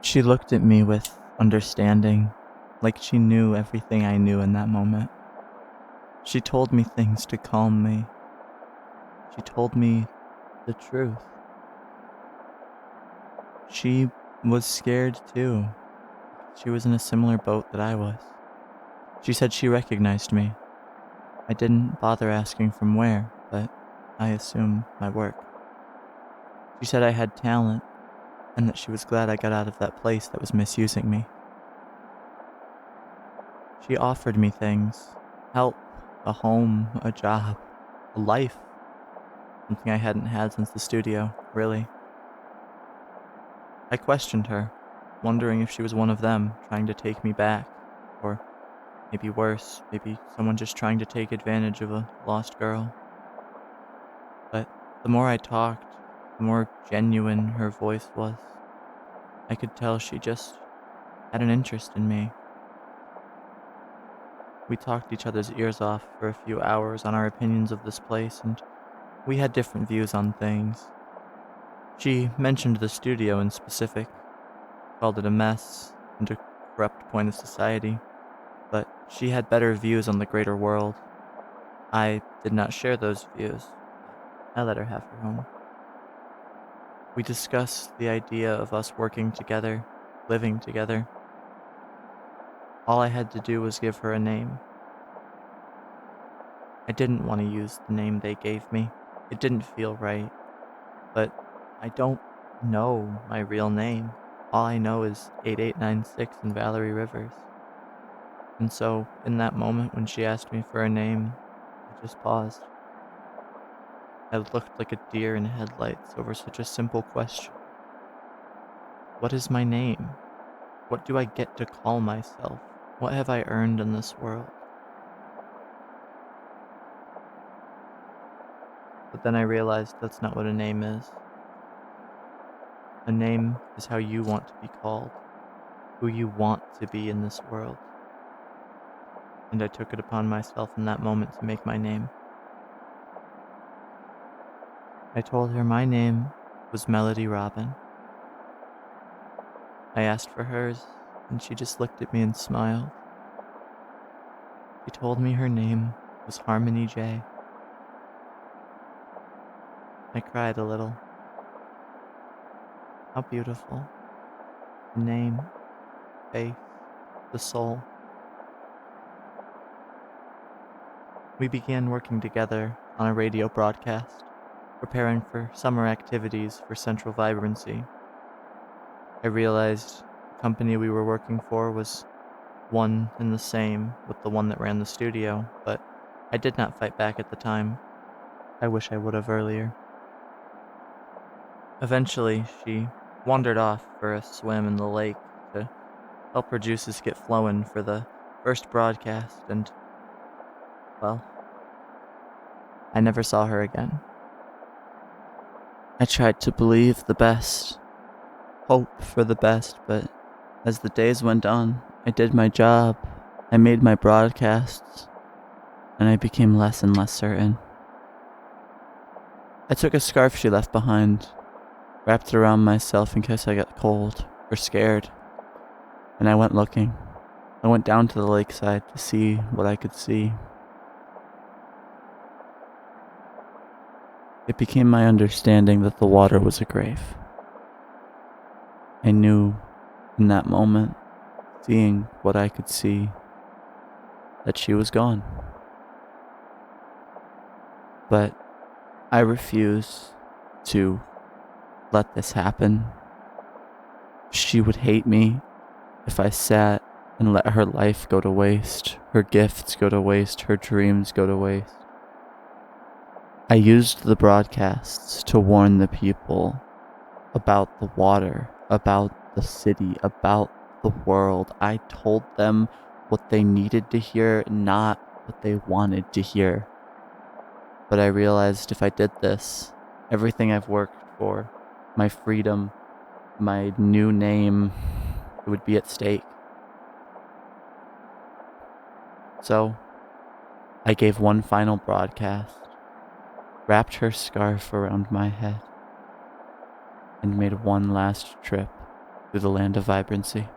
She looked at me with understanding, like she knew everything I knew in that moment. She told me things to calm me. She told me the truth. She was scared too. She was in a similar boat that I was. She said she recognized me. I didn't bother asking from where, but I assume my work. She said I had talent, and that she was glad I got out of that place that was misusing me. She offered me things: help, a home, a job, a life. Something I hadn't had since the studio, really. I questioned her, wondering if she was one of them, trying to take me back, or maybe worse, maybe someone just trying to take advantage of a lost girl. But the more I talked, the more genuine her voice was. I could tell she just had an interest in me. We talked each other's ears off for a few hours on our opinions of this place, and we had different views on things. She mentioned the studio in specific, called it a mess and a corrupt point of society, but she had better views on the greater world. I did not share those views. I let her have her home. We discussed the idea of us working together, living together. All I had to do was give her a name. I didn't want to use the name they gave me. It didn't feel right. But I don't know my real name. All I know is 8896 and Valerie Rivers. And so, in that moment when she asked me for a name, I just paused. I looked like a deer in headlights over such a simple question. What is my name? What do I get to call myself? What have I earned in this world? But then I realized that's not what a name is. A name is how you want to be called, who you want to be in this world. And I took it upon myself in that moment to make my name. I told her my name was Melody Robin. I asked for hers, and she just looked at me and smiled. She told me her name was Harmony J. I cried a little. How beautiful. The name, faith, the soul. We began working together on a radio broadcast, preparing for summer activities for Central Vibrancy. I realized the company we were working for was one and the same with the one that ran the studio, but I did not fight back at the time. I wish I would have earlier. Eventually, she wandered off for a swim in the lake to help her juices get flowing for the first broadcast, and, well, I never saw her again. I tried to believe the best, hope for the best, but as the days went on, I did my job, I made my broadcasts, and I became less and less certain. I took a scarf she left behind, wrapped it around myself in case I got cold or scared, and I went looking. I went down to the lakeside to see what I could see. It became my understanding that the water was a grave. I knew in that moment, seeing what I could see, that she was gone. But I refuse to let this happen. She would hate me if I sat and let her life go to waste, her gifts go to waste, her dreams go to waste. I used the broadcasts to warn the people about the water, about the city, about the world. I told them what they needed to hear, not what they wanted to hear. But I realized if I did this, everything I've worked for, my freedom, my new name, it would be at stake. So, I gave one final broadcast, wrapped her scarf around my head, and made one last trip through the land of vibrancy.